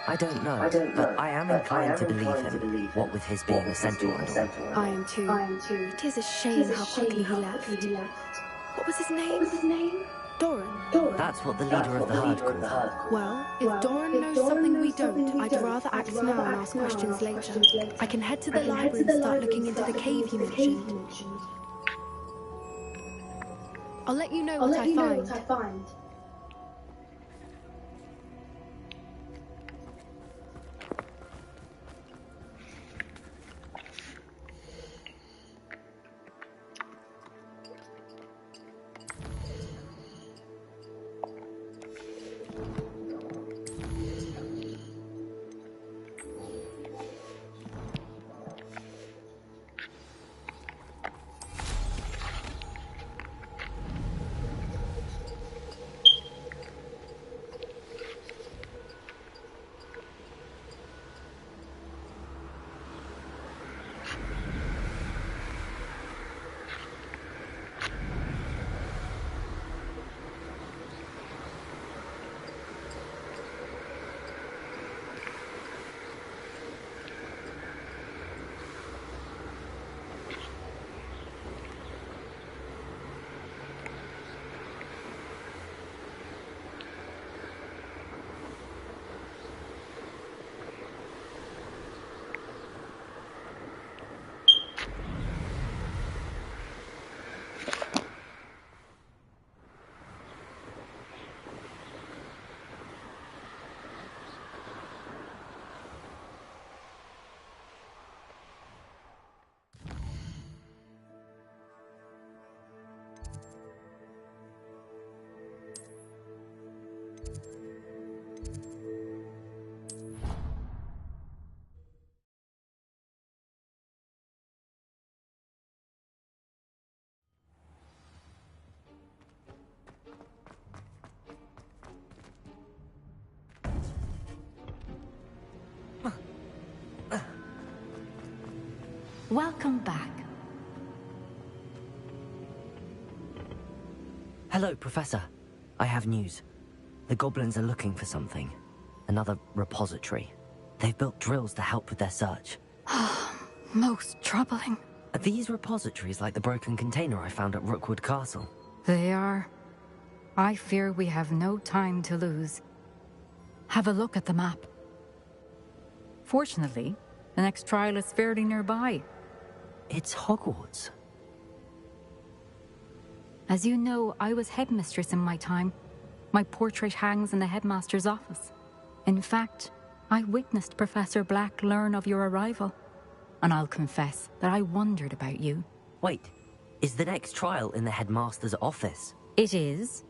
I don't know, but I am inclined to believe him, what with his being a centaur and all. I am too. It is a shame how quickly he left. What was his name? Doran. That's what the leader of the herd called him. Well, if Doran knows something we don't, I'd rather act now and ask questions later. I can head to the library and start looking into the cave you mentioned. I'll let you know what I find. Welcome back. Hello, Professor. I have news. The goblins are looking for something. Another repository. They've built drills to help with their search. Most troubling. Are these repositories like the broken container I found at Rookwood Castle? They are. I fear we have no time to lose. Have a look at the map. Fortunately, the next trial is fairly nearby. It's Hogwarts. As you know, I was headmistress in my time. My portrait hangs in the headmaster's office. In fact, I witnessed Professor Black learn of your arrival. And I'll confess that I wondered about you. Wait, is the next trial in the headmaster's office? It is.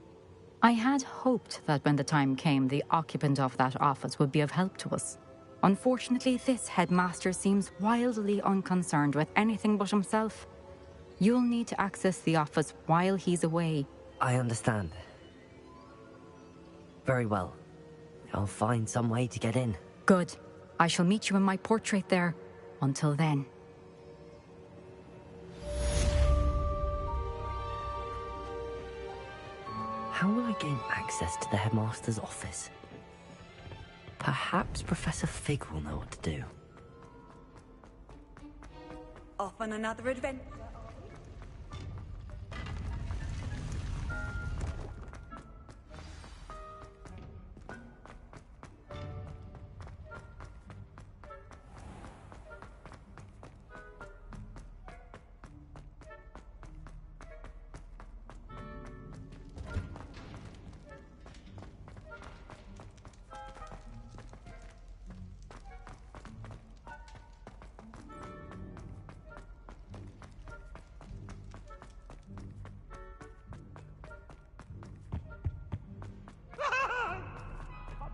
I had hoped that when the time came, the occupant of that office would be of help to us. Unfortunately, this headmaster seems wildly unconcerned with anything but himself. You'll need to access the office while he's away. I understand. Very well. I'll find some way to get in. Good. I shall meet you in my portrait there. Until then. How will I gain access to the headmaster's office? Perhaps Professor Fig will know what to do. Off on another adventure.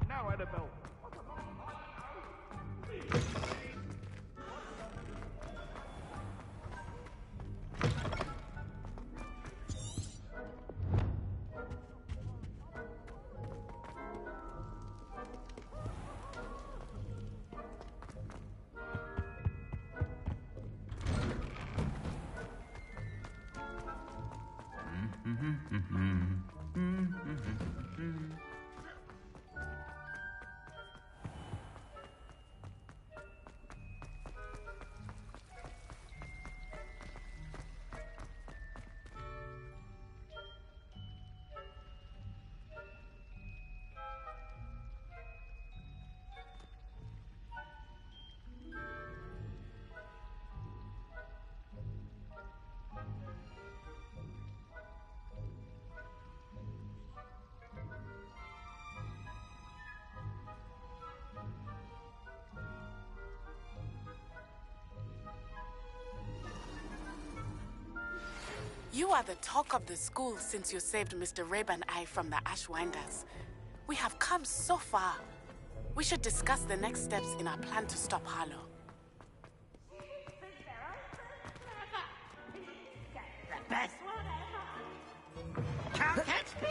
Now, Annabelle. You are the talk of the school since you saved Mr. Rabe and I from the Ashwinders. We have come so far. We should discuss the next steps in our plan to stop Harlow. The best one ever. Can't catch me.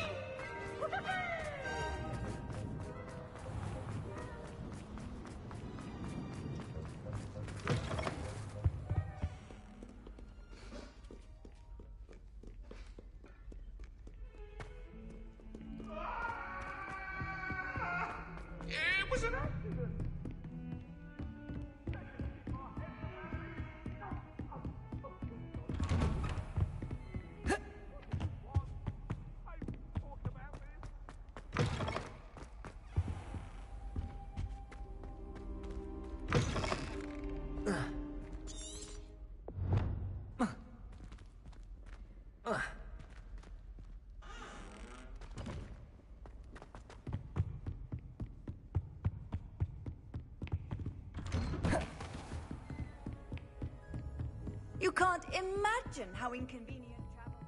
It was an accident. You can't imagine how inconvenient travel.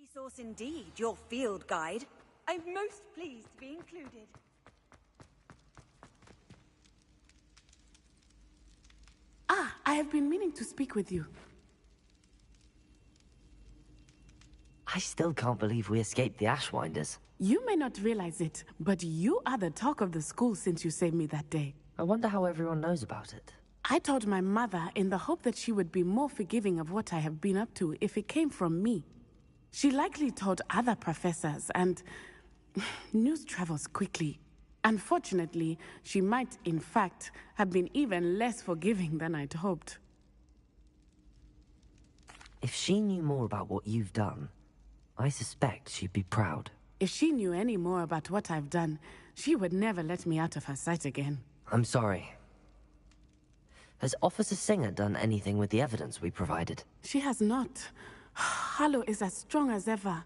Resource indeed, your field guide. I'm most pleased to be included. Ah, I have been meaning to speak with you. I still can't believe we escaped the Ashwinders. You may not realize it, but you are the talk of the school since you saved me that day. I wonder how everyone knows about it. I told my mother in the hope that she would be more forgiving of what I have been up to if it came from me. She likely told other professors, and news travels quickly. Unfortunately, she might, in fact, have been even less forgiving than I'd hoped. If she knew more about what you've done, I suspect she'd be proud. If she knew any more about what I've done, she would never let me out of her sight again. I'm sorry. Has Officer Singer done anything with the evidence we provided? She has not. Harlow is as strong as ever.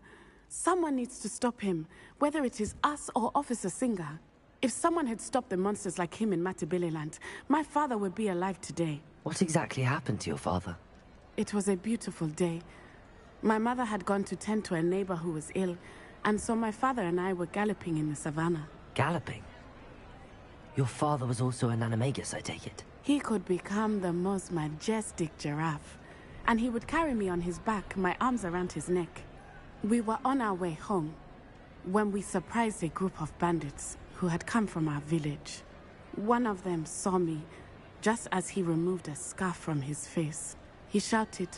Someone needs to stop him, whether it is us or Officer Singer. If someone had stopped the monsters like him in Matabeleland, my father would be alive today. What exactly happened to your father? It was a beautiful day. My mother had gone to tend to a neighbor who was ill, and so my father and I were galloping in the savannah. Galloping? Your father was also an animagus, I take it? He could become the most majestic giraffe, and he would carry me on his back, my arms around his neck. We were on our way home when we surprised a group of bandits who had come from our village. One of them saw me just as he removed a scarf from his face. He shouted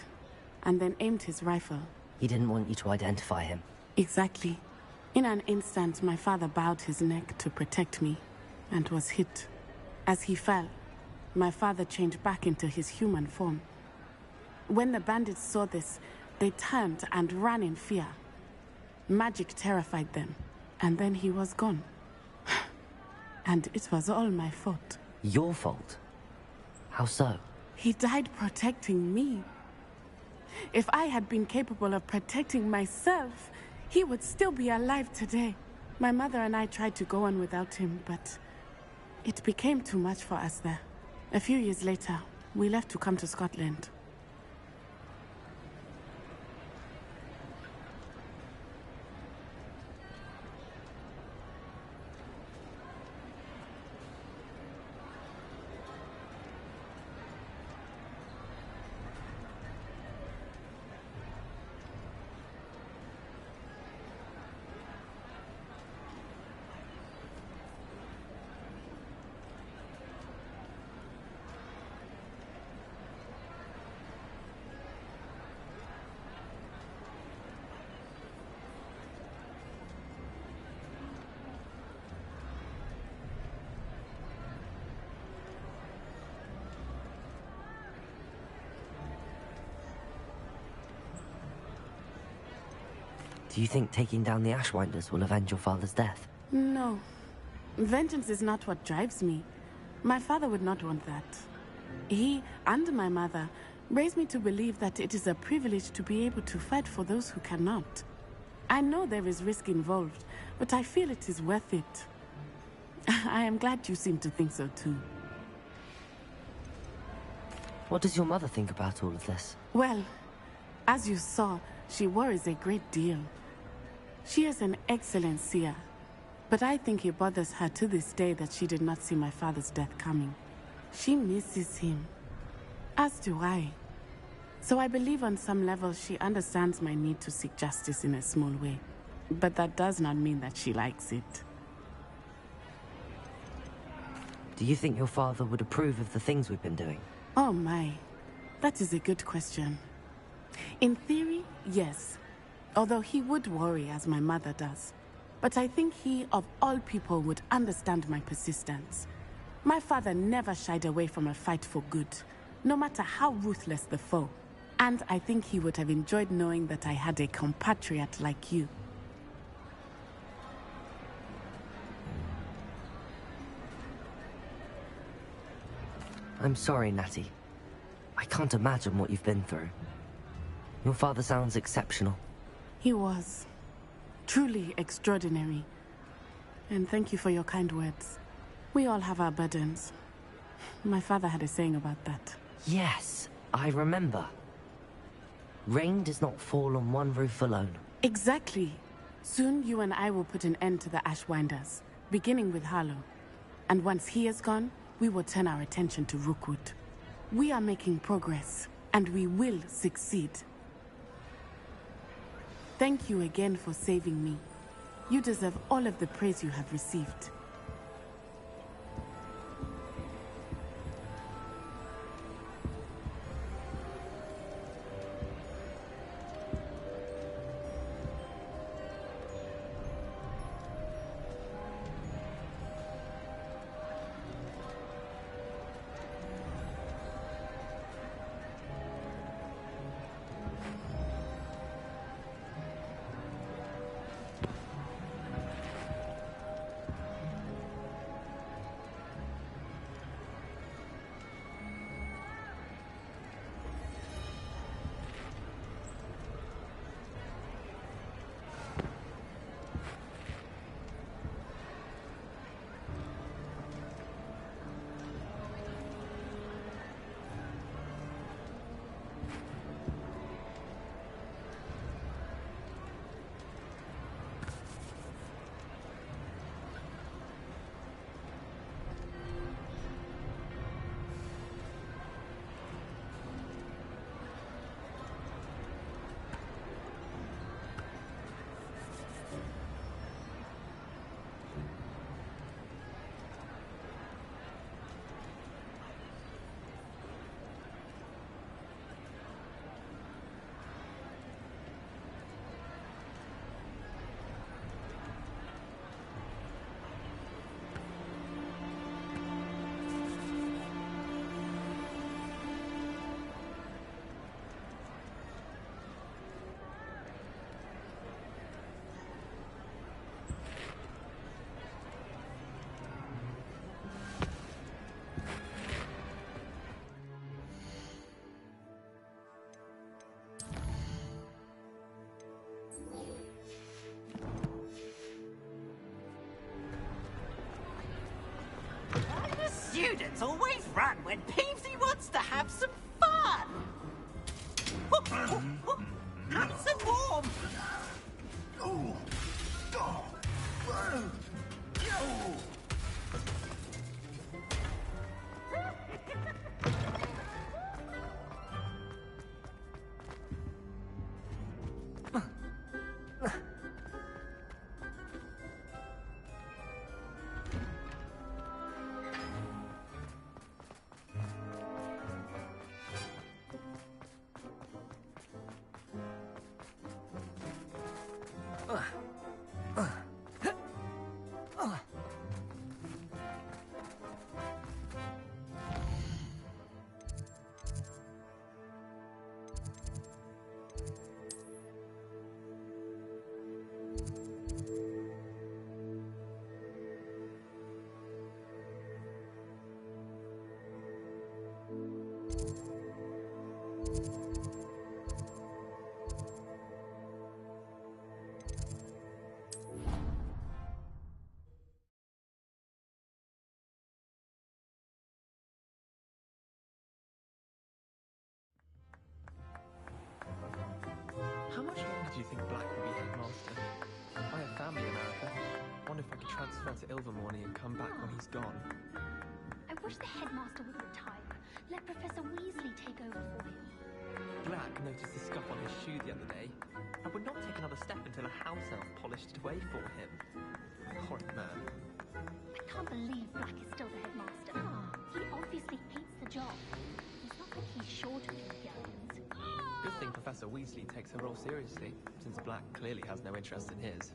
and then aimed his rifle. He didn't want you to identify him. Exactly. In an instant, my father bowed his neck to protect me and was hit. As he fell, my father changed back into his human form. When the bandits saw this, they turned and ran in fear. Magic terrified them, and then he was gone. And it was all my fault. Your fault? How so? He died protecting me. If I had been capable of protecting myself, he would still be alive today. My mother and I tried to go on without him, but it became too much for us there. A few years later, we left to come to Scotland. Do you think taking down the Ashwinders will avenge your father's death? No. Vengeance is not what drives me. My father would not want that. He and my mother raised me to believe that it is a privilege to be able to fight for those who cannot. I know there is risk involved, but I feel it is worth it. I am glad you seem to think so too. What does your mother think about all of this? Well, as you saw, she worries a great deal. She is an excellent seer, but I think it bothers her to this day that she did not see my father's death coming. She misses him, as do I. So I believe on some level she understands my need to seek justice in a small way. But that does not mean that she likes it. Do you think your father would approve of the things we've been doing? Oh my, that is a good question. In theory, yes. Although he would worry as my mother does. But I think he, of all people, would understand my persistence. My father never shied away from a fight for good, no matter how ruthless the foe. And I think he would have enjoyed knowing that I had a compatriot like you. I'm sorry, Natty. I can't imagine what you've been through. Your father sounds exceptional. He was. Truly extraordinary. And thank you for your kind words. We all have our burdens. My father had a saying about that. Yes, I remember. Rain does not fall on one roof alone. Exactly. Soon you and I will put an end to the Ashwinders, beginning with Harlow. And once he is gone, we will turn our attention to Rookwood. We are making progress, and we will succeed. Thank you again for saving me. You deserve all of the praise you have received. Students always run when Peevesy wants to have some fun. Have some warm. How much longer do you think Black will be headmaster? I have family in America. Wonder if I could transfer to Ilvermorny and come back when he's gone. I wish the headmaster would retire. Let Professor Weasley take over for him. Black noticed the scuff on his shoe the other day. I would not take another step until a house elf polished it away for him. Horrid man. I can't believe Black is still the headmaster. He obviously hates the job. It's not like he's short of enthusiasms. Good thing Professor Weasley takes her role seriously, since Black clearly has no interest in his.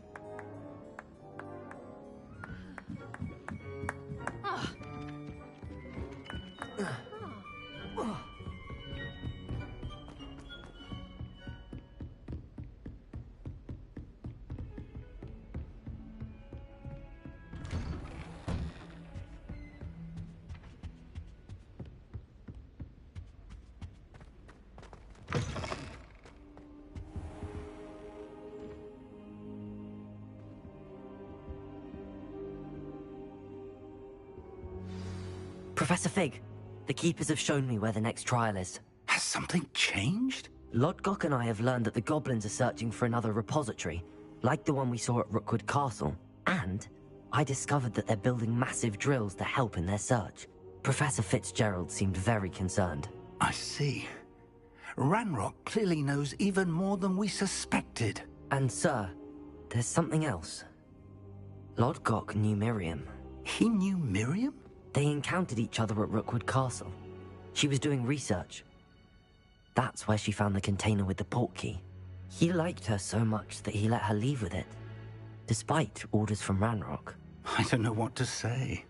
Professor Fig, the Keepers have shown me where the next trial is. Has something changed? Lodgok and I have learned that the goblins are searching for another repository, like the one we saw at Rookwood Castle. And I discovered that they're building massive drills to help in their search. Professor Fitzgerald seemed very concerned. I see. Ranrock clearly knows even more than we suspected. And sir, there's something else. Lodgok knew Miriam. He knew Miriam? They encountered each other at Rookwood Castle. She was doing research. That's where she found the container with the portkey. He liked her so much that he let her leave with it, despite orders from Ranrock. I don't know what to say.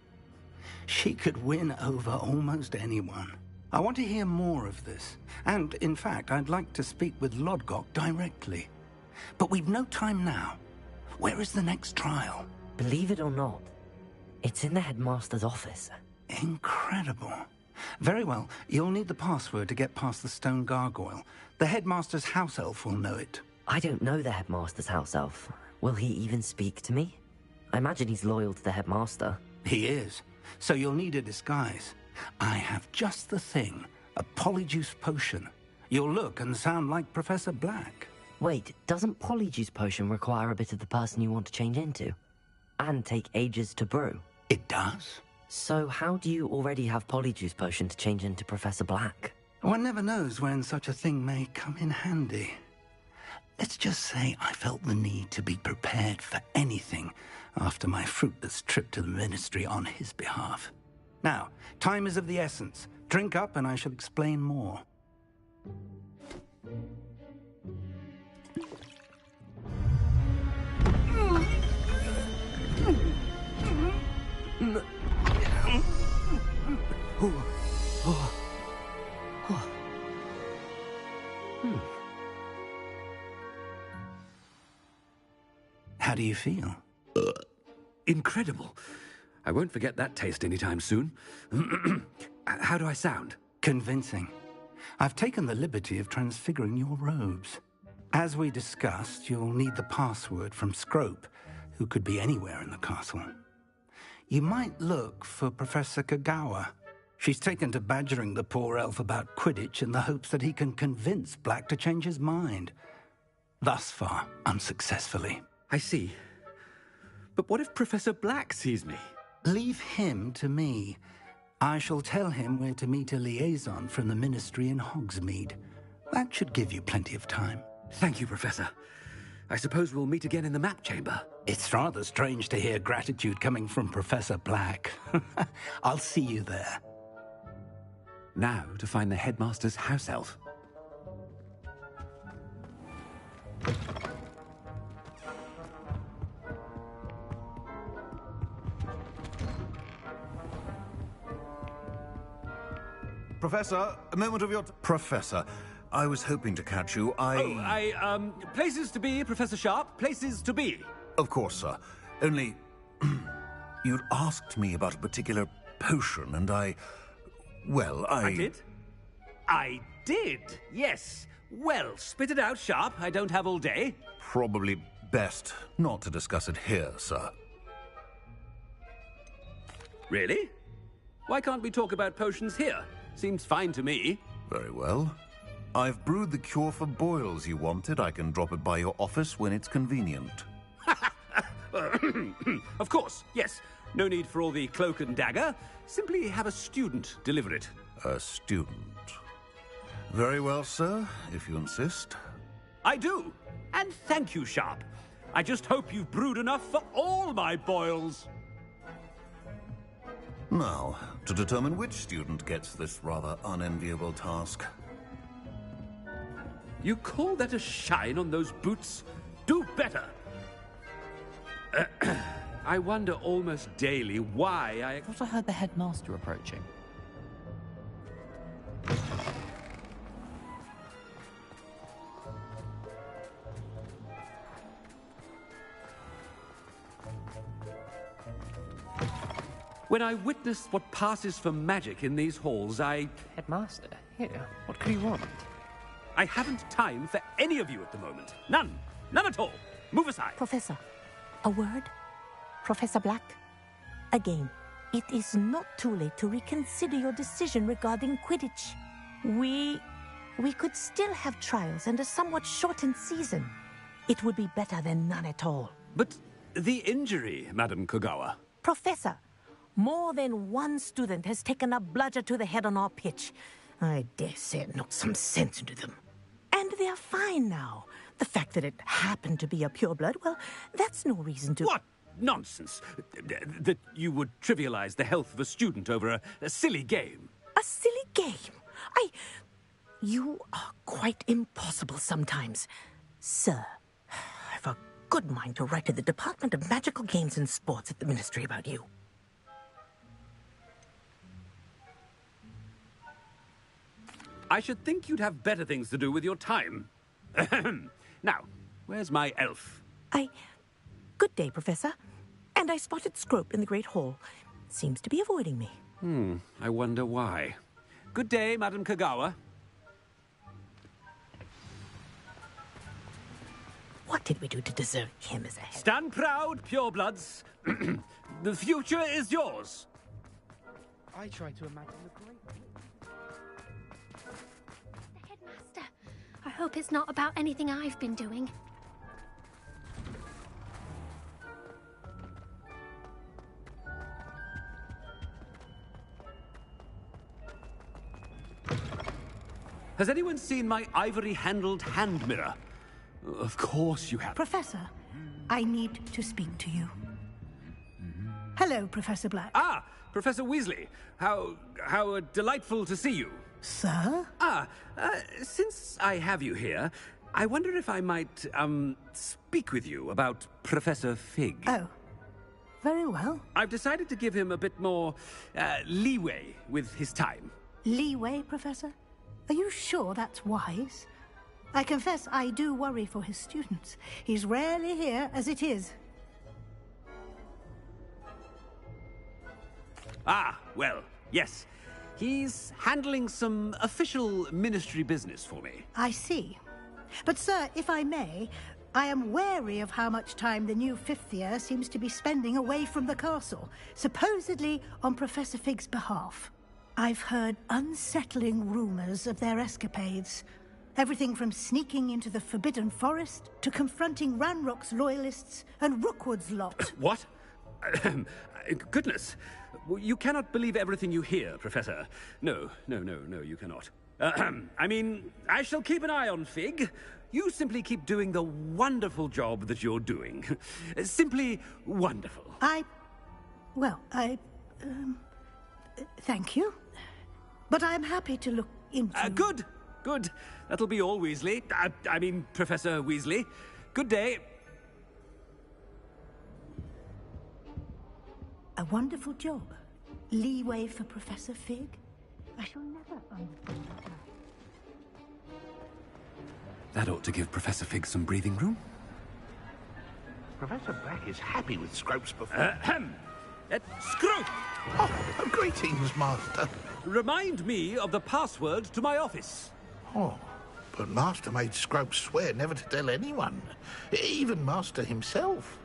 She could win over almost anyone. I want to hear more of this. And, in fact, I'd like to speak with Lodgok directly. But we've no time now. Where is the next trial? Believe it or not, it's in the headmaster's office. Incredible. Very well. You'll need the password to get past the stone gargoyle. The headmaster's house elf will know it. I don't know the headmaster's house elf. Will he even speak to me? I imagine he's loyal to the headmaster. He is. So you'll need a disguise. I have just the thing. A polyjuice potion. You'll look and sound like Professor Black. Wait, doesn't Polyjuice Potion require a bit of the person you want to change into? And take ages to brew? It does. So how do you already have Polyjuice Potion to change into Professor Black? One never knows when such a thing may come in handy. Let's just say I felt the need to be prepared for anything after my fruitless trip to the Ministry on his behalf. Now, time is of the essence. Drink up and I shall explain more. How do you feel? Incredible. I won't forget that taste anytime soon. How do I sound? Convincing. I've taken the liberty of transfiguring your robes. As we discussed, you'll need the password from Scrope, who could be anywhere in the castle. You might look for Professor Kagawa. She's taken to badgering the poor elf about Quidditch in the hopes that he can convince Black to change his mind. Thus far, unsuccessfully. I see. But what if Professor Black sees me? Leave him to me. I shall tell him where to meet a liaison from the Ministry in Hogsmeade. That should give you plenty of time. Thank you, Professor. I suppose we'll meet again in the map chamber. It's rather strange to hear gratitude coming from Professor Black. I'll see you there. Now to find the headmaster's house elf. Professor, a moment of your... Professor, I was hoping to catch you. Places to be, Professor Sharp. Places to be. Of course, sir. Only... you'd asked me about a particular potion, and well, I did? I did, yes. Well, spit it out, Sharp. I don't have all day. Probably best not to discuss it here, sir. Really? Why can't we talk about potions here? Seems fine to me. Very well. I've brewed the cure for boils you wanted. I can drop it by your office when it's convenient. Of course, yes. No need for all the cloak and dagger. Simply have a student deliver it. A student? Very well, sir, if you insist. I do. And thank you, Sharp. I just hope you've brewed enough for all my boils. Now, to determine which student gets this rather unenviable task. You call that a shine on those boots? Do better. I wonder almost daily why I thought I heard the headmaster approaching. When I witness what passes for magic in these halls, Headmaster, here, what could you want? I haven't time for any of you at the moment. None. None at all. Move aside. Professor, a word? Professor Black? Again, it is not too late to reconsider your decision regarding Quidditch. We could still have trials and a somewhat shortened season. It would be better than none at all. But the injury, Madam Kagawa. Professor, more than one student has taken a bludger to the head on our pitch. I dare say it knocked some sense into them. And they're fine now. The fact that it happened to be a pureblood, well, that's no reason to... What nonsense! That you would trivialize the health of a student over a silly game. A silly game? You are quite impossible sometimes. Sir, I've a good mind to write to the Department of Magical Games and Sports at the Ministry about you. I should think you'd have better things to do with your time. Now, where's my elf? Good day, Professor. And I spotted Scrope in the Great Hall. Seems to be avoiding me. I wonder why. Good day, Madam Kagawa. What did we do to deserve him as a head? Stand proud, purebloods. The future is yours. I try to imagine the great... The headmaster. I hope it's not about anything I've been doing. Has anyone seen my ivory-handled hand mirror? Of course you have. Professor, I need to speak to you. Hello, Professor Black. Ah, Professor Weasley. How delightful to see you. Sir? Since I have you here, I wonder if I might, speak with you about Professor Fig. Oh, very well. I've decided to give him a bit more, leeway with his time. Leeway, Professor? Are you sure that's wise? I confess I do worry for his students. He's rarely here as it is. Ah, well, yes. He's handling some official ministry business for me. I see. But, sir, if I may, I am wary of how much time the new fifth year seems to be spending away from the castle, supposedly on Professor Fig's behalf. I've heard unsettling rumors of their escapades. Everything from sneaking into the Forbidden Forest to confronting Ranrock's loyalists and Rookwood's lot. What? Goodness. You cannot believe everything you hear, Professor. No, you cannot. I mean, I shall keep an eye on Fig. You simply keep doing the wonderful job that you're doing. Simply wonderful. Thank you. But I'm happy to look into... Good. That'll be all, Weasley. I mean, Professor Weasley. Good day. A wonderful job. Leeway for Professor Fig. I shall never understand her. That ought to give Professor Fig some breathing room. Professor Black is happy with Scrope's performance. Scrope! Oh, greetings, Master. Remind me of the password to my office. Oh, but Master made Scrope swear never to tell anyone, even Master himself.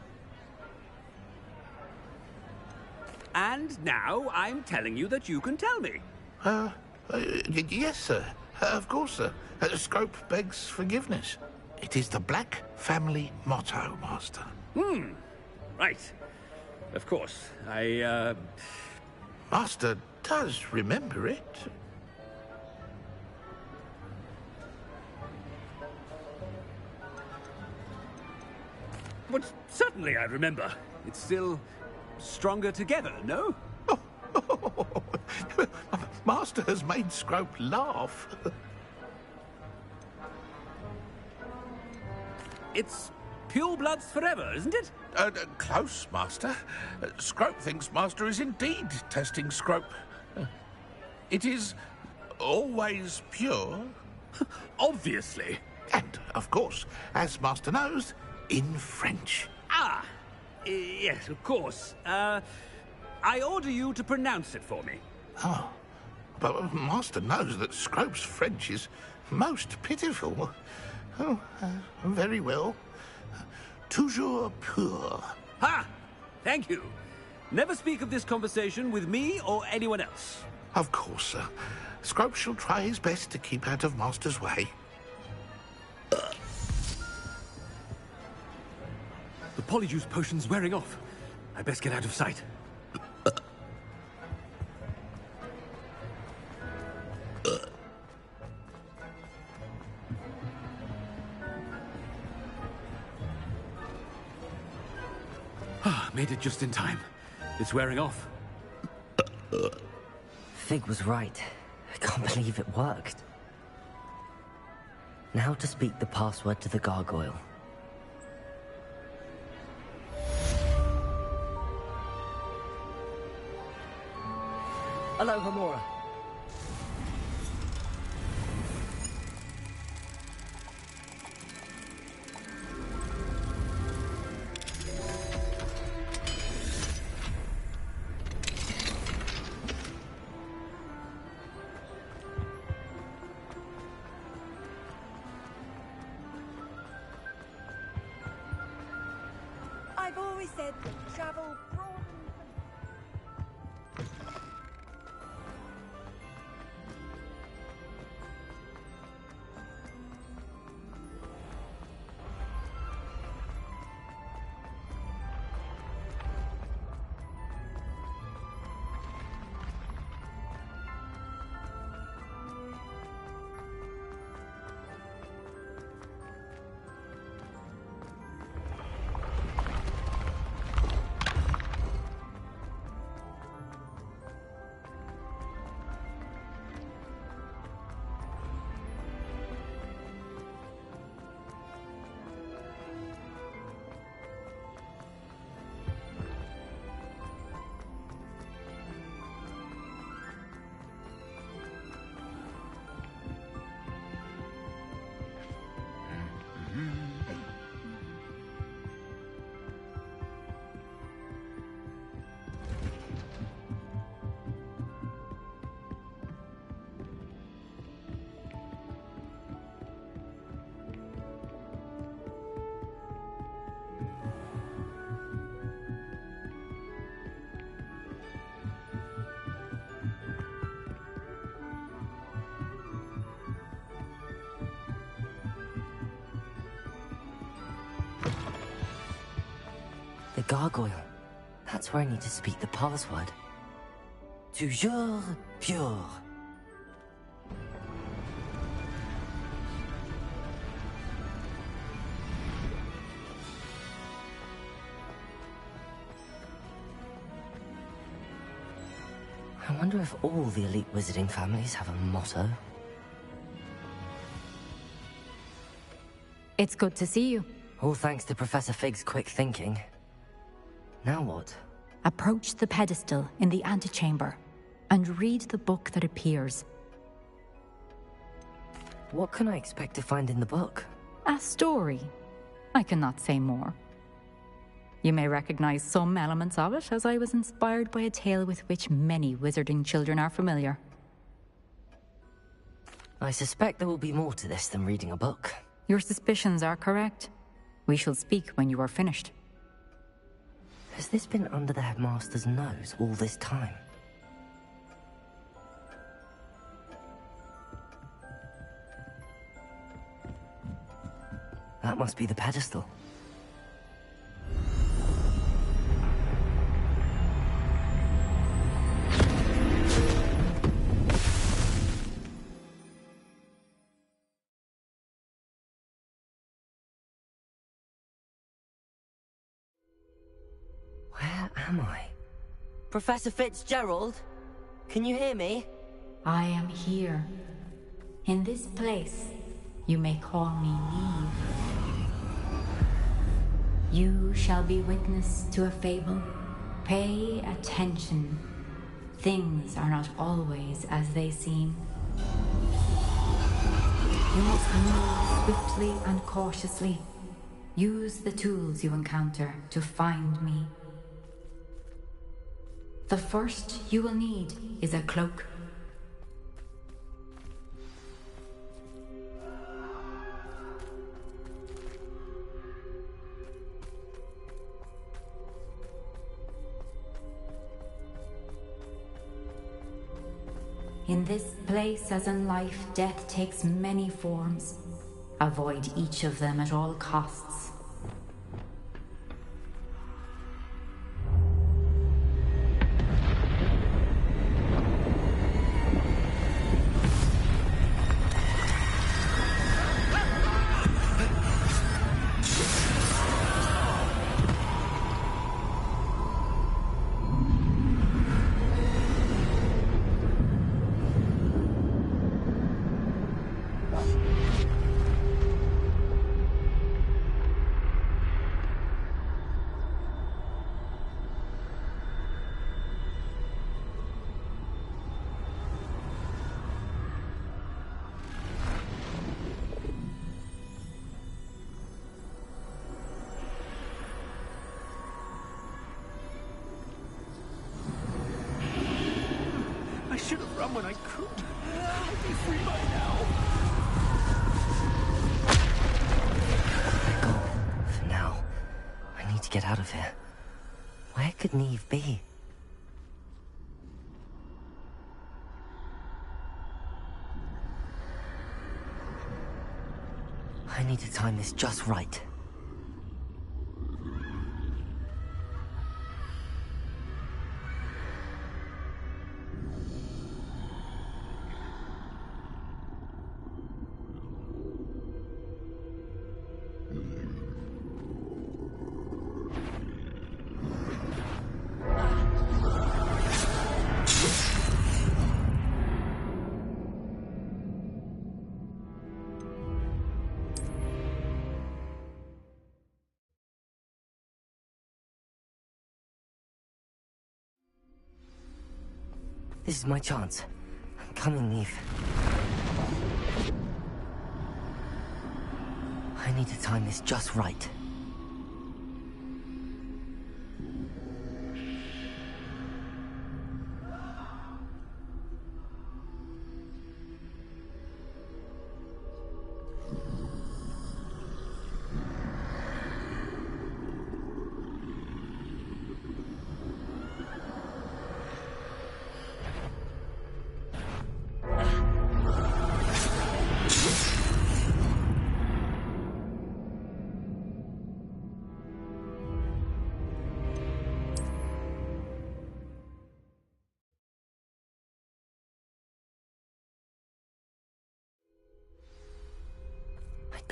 And now I'm telling you that you can tell me. Yes, sir. Of course, sir. Scrope begs forgiveness. It is the Black family motto, Master. Right. Of course. Master does remember it. But certainly I remember. It's still stronger together, no? Master has made Scrope laugh. It's pure bloods forever, isn't it? Close, Master. Scrope thinks Master is indeed testing Scrope. It is always pure. Obviously. And, of course, as Master knows, in French. Yes, of course. I order you to pronounce it for me. Oh, but Master knows that Scrope's French is most pitiful. Oh, very well. Toujours pur. Ha! Thank you. Never speak of this conversation with me or anyone else. Of course, sir. Scrope shall try his best to keep out of Master's way. The Polyjuice potion's wearing off. I best get out of sight. Made it just in time. It's wearing off. Fig was right. I can't believe it worked. Now to speak the password to the gargoyle. Hello, Hamura. I've always said that travel broadens. gargoyle. That's where I need to speak the password. Toujours pure. I wonder if all the elite wizarding families have a motto. It's good to see you. All thanks to Professor Fig's quick thinking. Now what? Approach the pedestal in the antechamber and read the book that appears. What can I expect to find in the book? A story. I cannot say more. You may recognize some elements of it, as I was inspired by a tale with which many wizarding children are familiar. I suspect there will be more to this than reading a book. Your suspicions are correct. We shall speak when you are finished. Has this been under the headmaster's nose all this time? That must be the pedestal. Where am I? Professor Fitzgerald? Can you hear me? I am here. In this place, you may call me Neve. You shall be witness to a fable. Pay attention. Things are not always as they seem. You must move swiftly and cautiously. Use the tools you encounter to find me. The first you will need is a cloak. In this place, as in life, death takes many forms. Avoid each of them at all costs. I should have run when I could. I'd be free by now. They're gone. For now. I need to get out of here. Where could Neve be? I need to time this just right. This is my chance. I'm coming, Neve. I need to time this just right.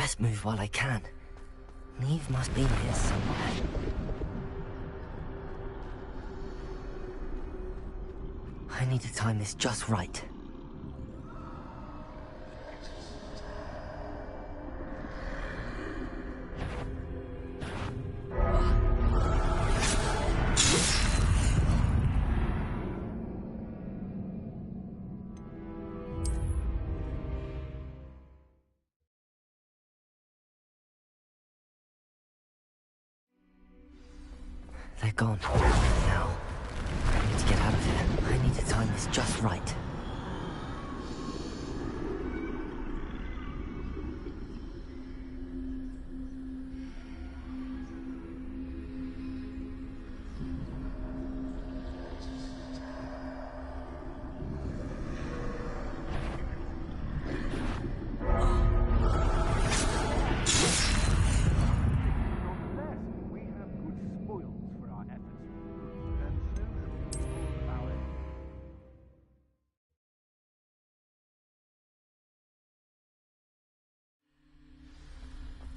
best move while I can. Neve must be here somewhere. I need to time this just right. They're gone. Now, I need to get out of here. I need to time this just right.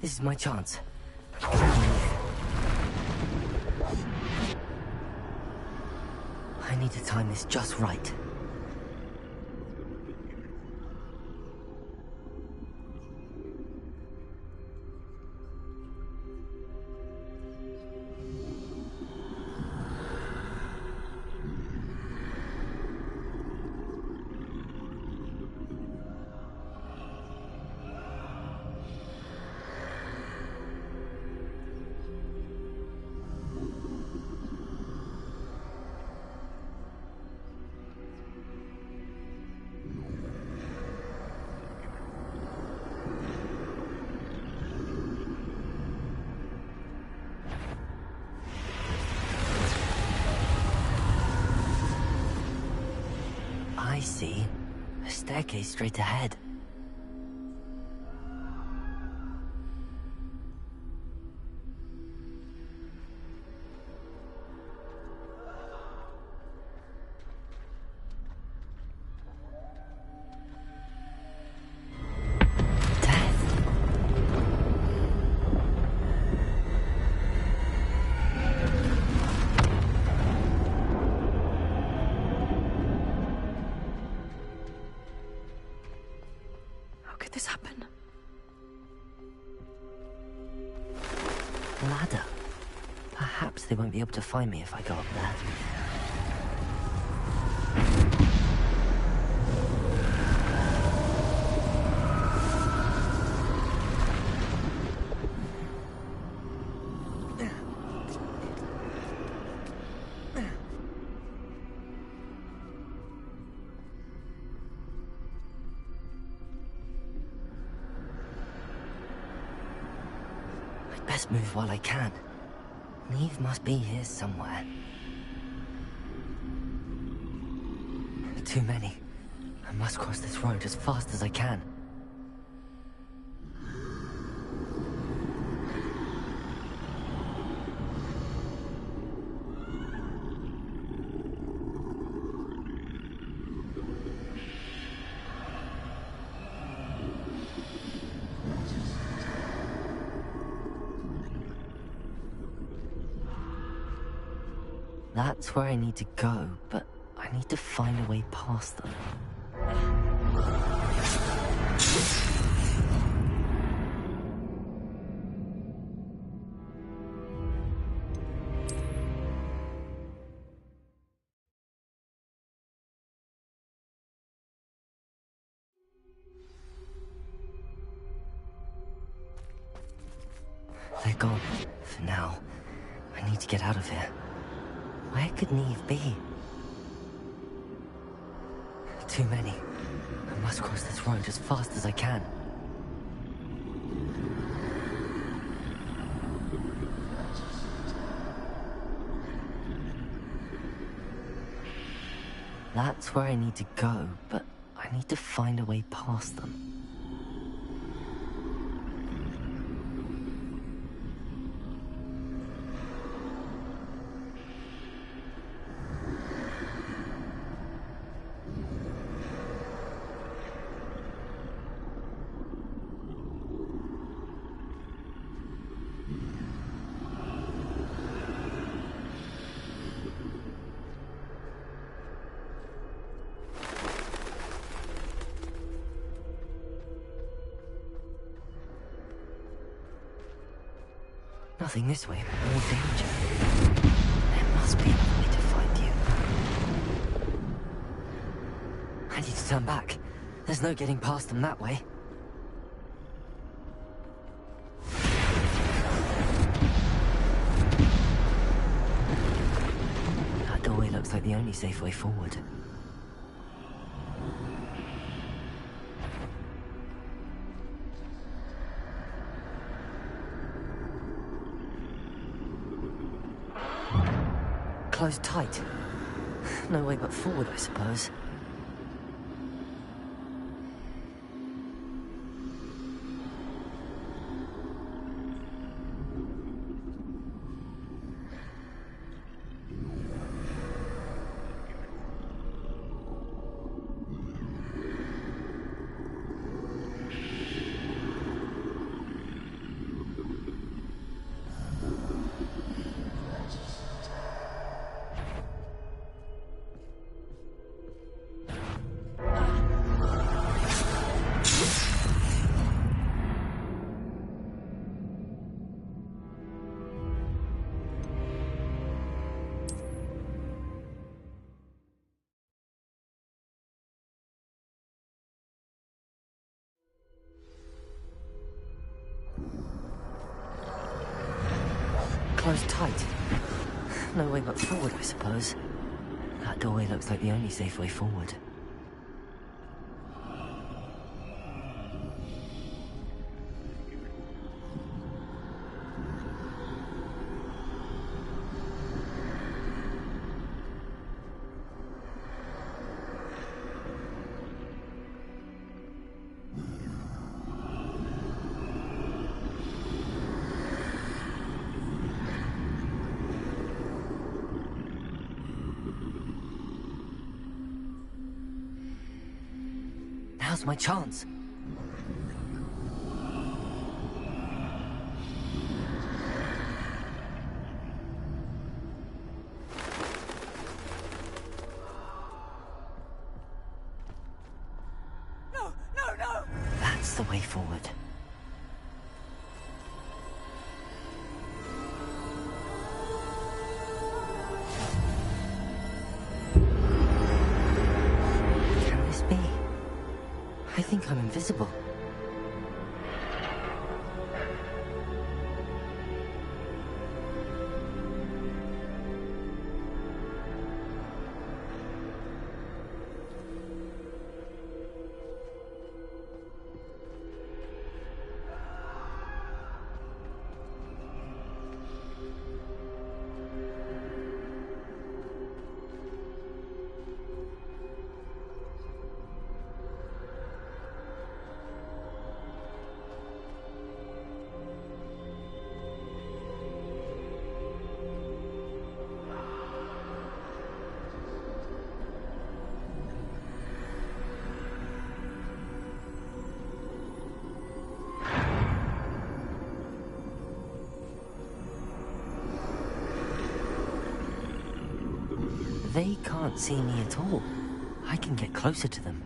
This is my chance. I need to time this just right. I see. A staircase straight ahead. This happen? Ladder. Perhaps they won't be able to find me if I go up there. Best move while I can. Neve must be here somewhere. Too many. I must cross this road as fast as I can. That's where I need to go, but I need to find a way past them. They're gone, for now. I need to get out of here. Where could Neve be? Too many. I must cross this road as fast as I can. That's where I need to go, but I need to find a way past them. Nothing this way, but more danger. There must be another way to find you. I need to turn back. There's no getting past them that way. That doorway looks like the only safe way forward. Closed tight. No way but forward, I suppose. Closed tight. No way but forward, I suppose. That doorway looks like the only safe way forward. Now's my chance. No, no, no! That's the way forward. Can this be? I think I'm invisible. They can't see me at all. I can get closer to them.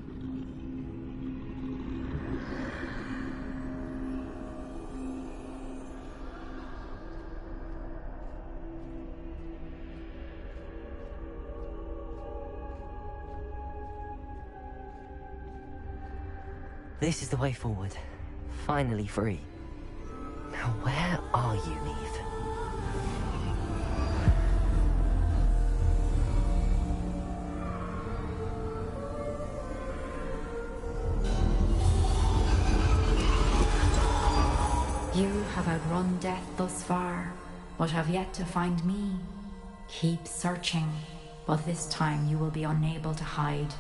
This is the way forward. Finally free. Now where are you, Neve? You have outrun death thus far, but have yet to find me. Keep searching, but this time you will be unable to hide.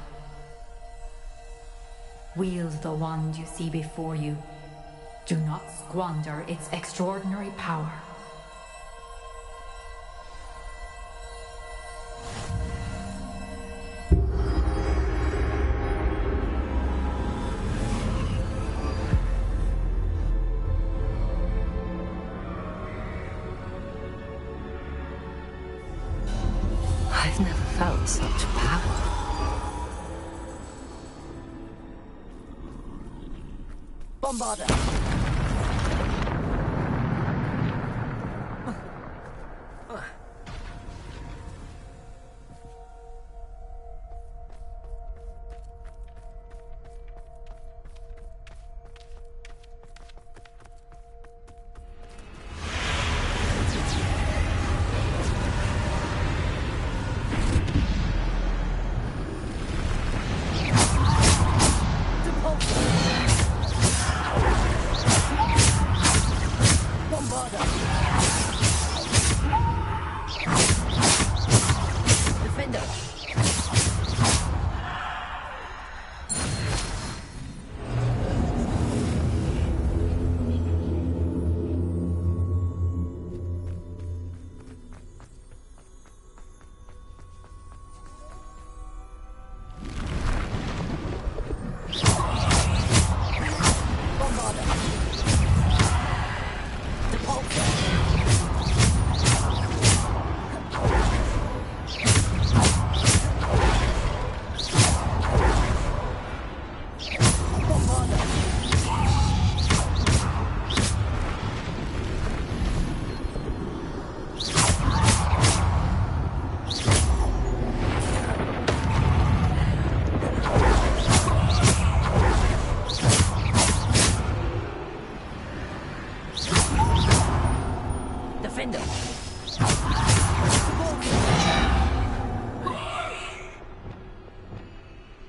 Wield the wand you see before you. Do not squander its extraordinary power. I've never felt such power. Bombarda!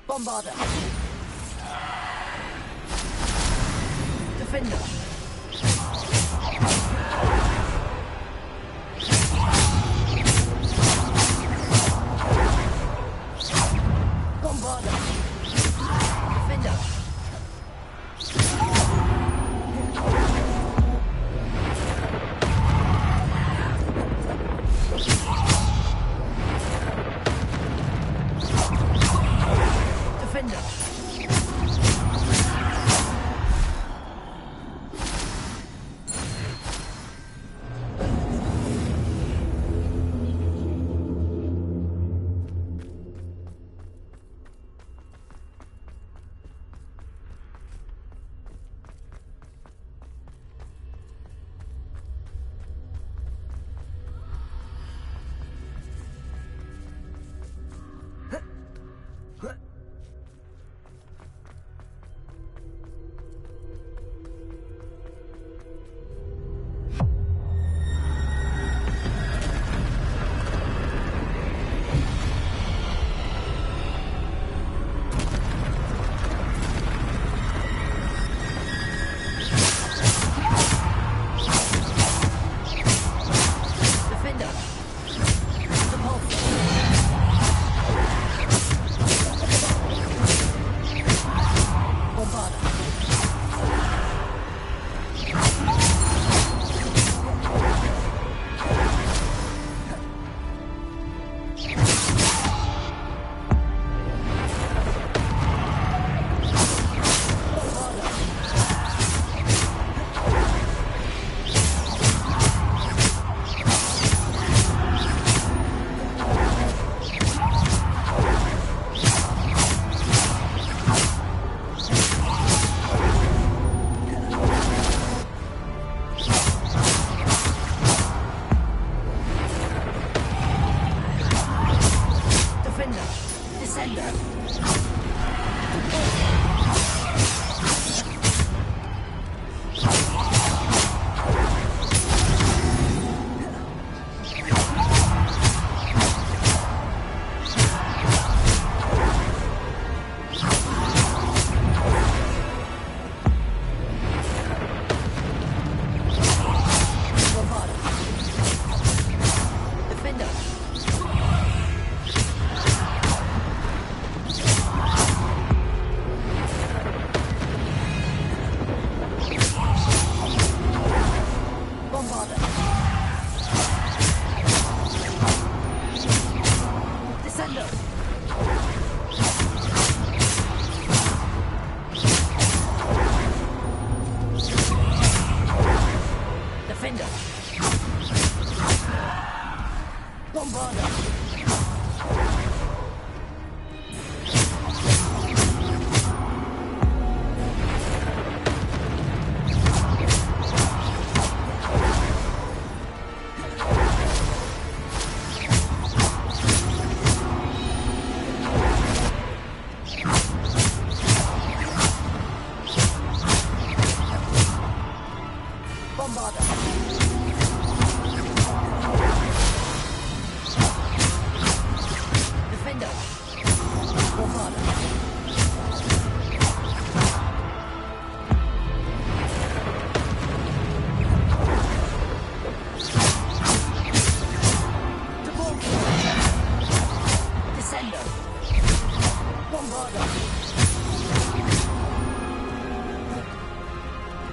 Bombarder. Defender. Bombarder. Defender. Defender.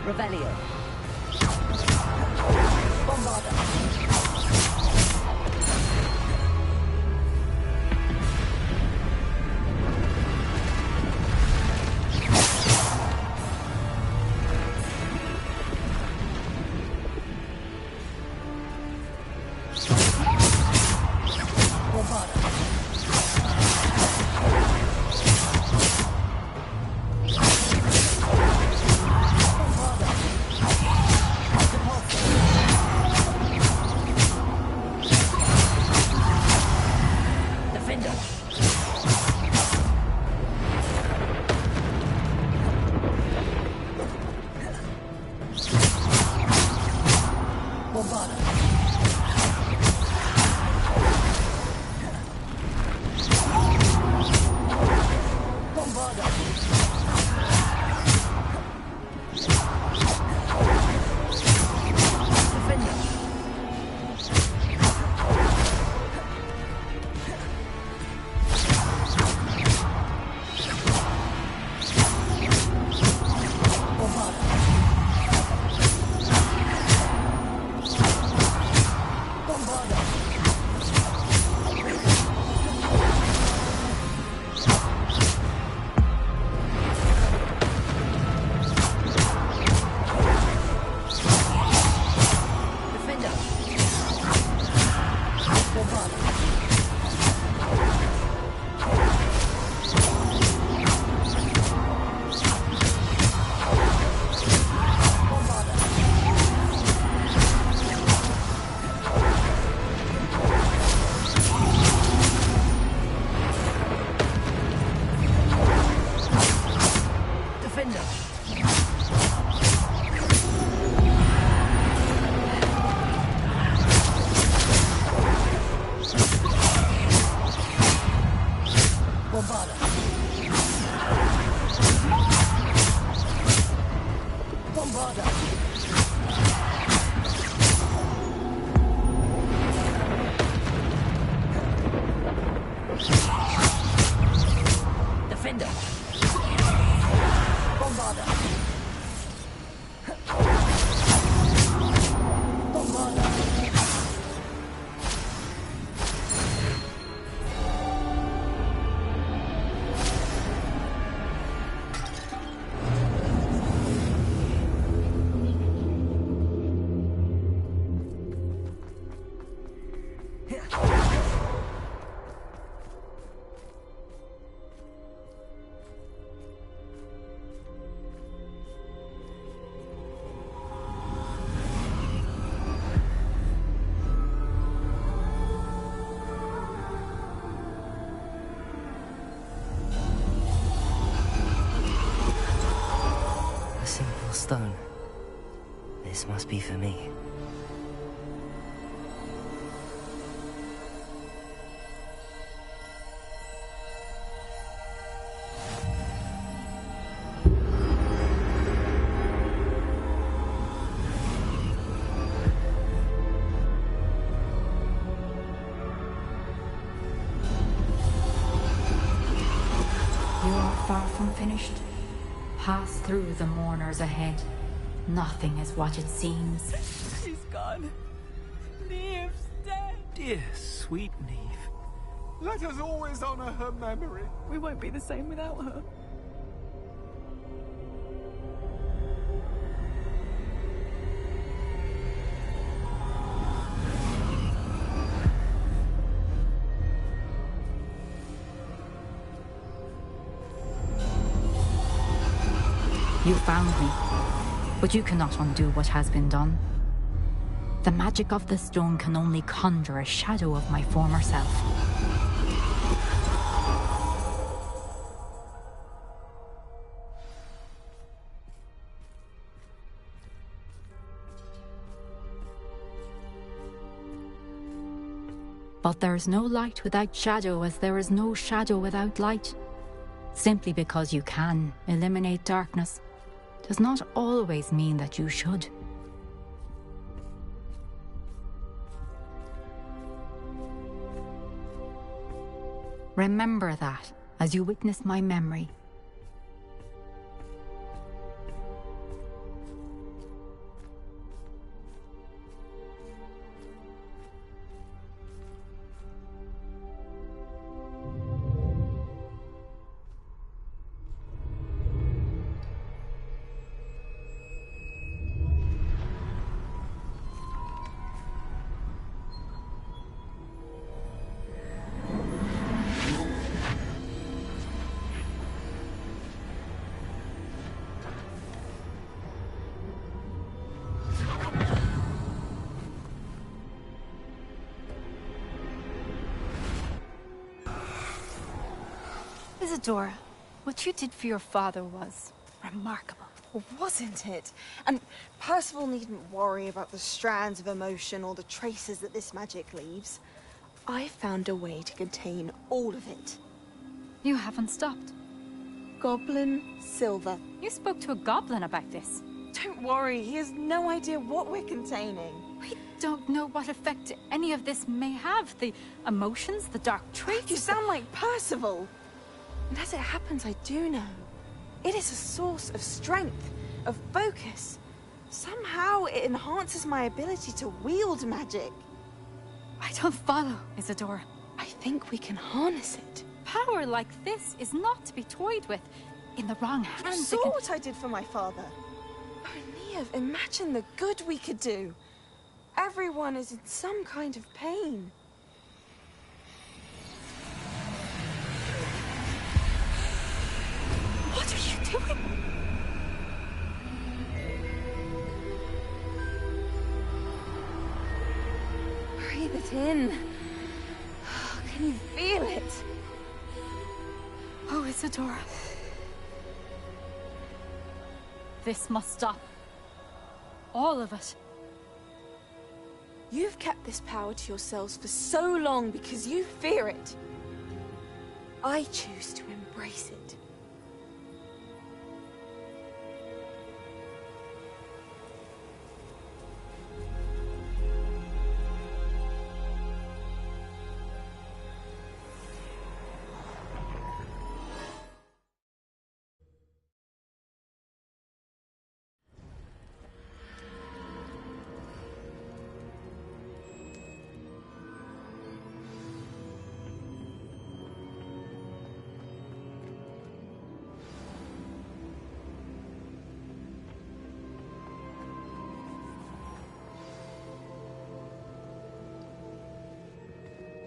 Revelio. Bombarder. Bombarder. Bombarda. Bombarda. Defender. Bombarda. Bombarda. Stone. This must be for me. You are far from finished. Pass through the mourners ahead. Nothing is what it seems. She's gone. Neve's dead. Dear, sweet Neve. Let us always honor her memory. We won't be the same without her. You found me, but you cannot undo what has been done. The magic of the stone can only conjure a shadow of my former self. But there is no light without shadow, as there is no shadow without light. Simply because you can eliminate darkness does not always mean that you should. Remember that as you witness my memory. Isadora, what you did for your father was remarkable. Well, wasn't it? And Percival needn't worry about the strands of emotion or the traces that this magic leaves. I found a way to contain all of it. You haven't stopped. Goblin Silver. You spoke to a goblin about this. Don't worry, he has no idea what we're containing. We don't know what effect any of this may have. The emotions, the dark traits. You sound like Percival. And as it happens, I do know. It is a source of strength, of focus. Somehow it enhances my ability to wield magic. I don't follow, Isadora. I think we can harness it. Power like this is not to be toyed with. In the wrong hands, You saw what I did for my father. Oh, Neve, imagine the good we could do. Everyone is in some kind of pain. What are you doing? Breathe it in. Can you feel it? Oh, Isadora. This must stop. All of it. You've kept this power to yourselves for so long because you fear it. I choose to embrace it.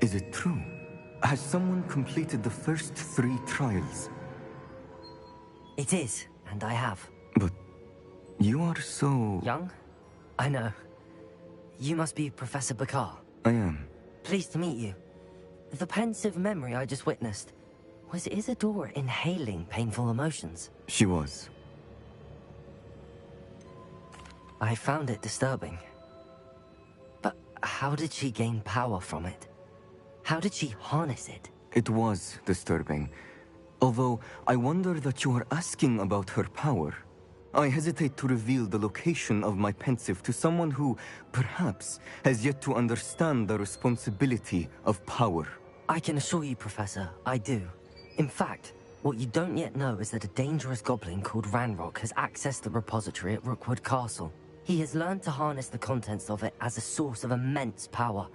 Is it true? Has someone completed the first 3 trials? It is, and I have. But you are so... Young? I know. You must be Professor Bakar. I am. Pleased to meet you. The pensive memory I just witnessed, was Isadora inhaling painful emotions? She was. I found it disturbing. But how did she gain power from it? How did she harness it? It was disturbing. Although, I wonder that you are asking about her power. I hesitate to reveal the location of my pensive to someone who, perhaps, has yet to understand the responsibility of power. I can assure you, Professor, I do. In fact, what you don't yet know is that a dangerous goblin called Ranrock has accessed the repository at Rookwood Castle. He has learned to harness the contents of it as a source of immense power.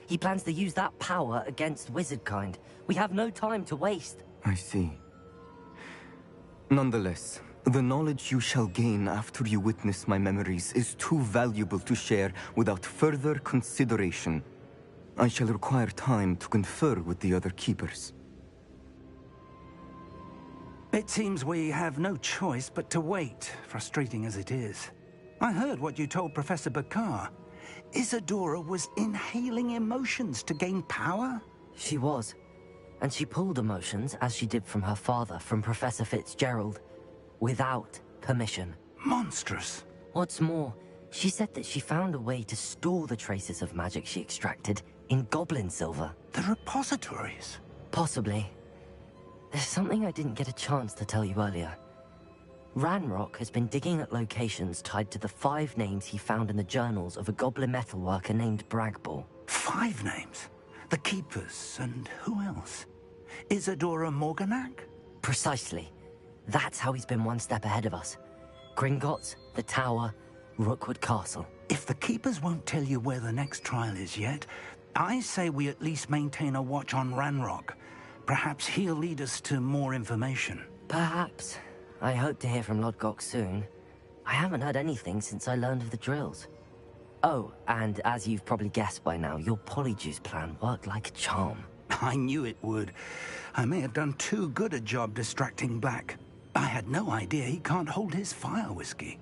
He plans to use that power against Wizardkind. We have no time to waste. I see. Nonetheless, the knowledge you shall gain after you witness my memories is too valuable to share without further consideration. I shall require time to confer with the other keepers. It seems we have no choice but to wait, frustrating as it is. I heard what you told Professor Bakar. Isadora was inhaling emotions to gain power? She was. And she pulled emotions, as she did from her father, from Professor Fitzgerald, without permission. Monstrous. What's more, she said that she found a way to store the traces of magic she extracted in goblin silver. The repositories? Possibly. There's something I didn't get a chance to tell you earlier. Ranrock has been digging at locations tied to the 5 names he found in the journals of a goblin metalworker named Bragball. 5 names? The Keepers, and who else? Isadora Morganac? Precisely. That's how he's been one step ahead of us. Gringotts, the Tower, Rookwood Castle. If the Keepers won't tell you where the next trial is yet, I say we at least maintain a watch on Ranrock. Perhaps he'll lead us to more information. Perhaps. I hope to hear from Lodgok soon. I haven't heard anything since I learned of the drills. Oh, and as you've probably guessed by now, your Polyjuice plan worked like a charm. I knew it would. I may have done too good a job distracting Black. I had no idea he can't hold his fire whiskey.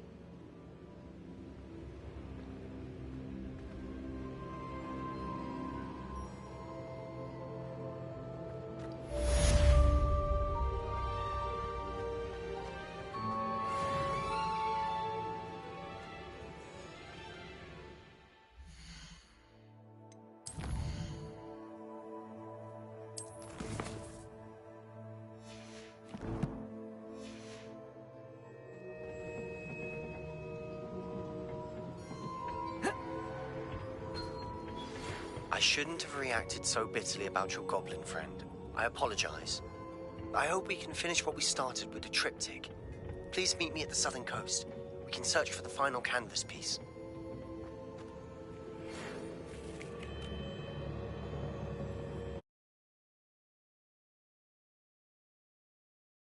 I shouldn't have reacted so bitterly about your goblin friend. I apologize. I hope we can finish what we started with the triptych. Please meet me at the southern coast. We can search for the final canvas piece.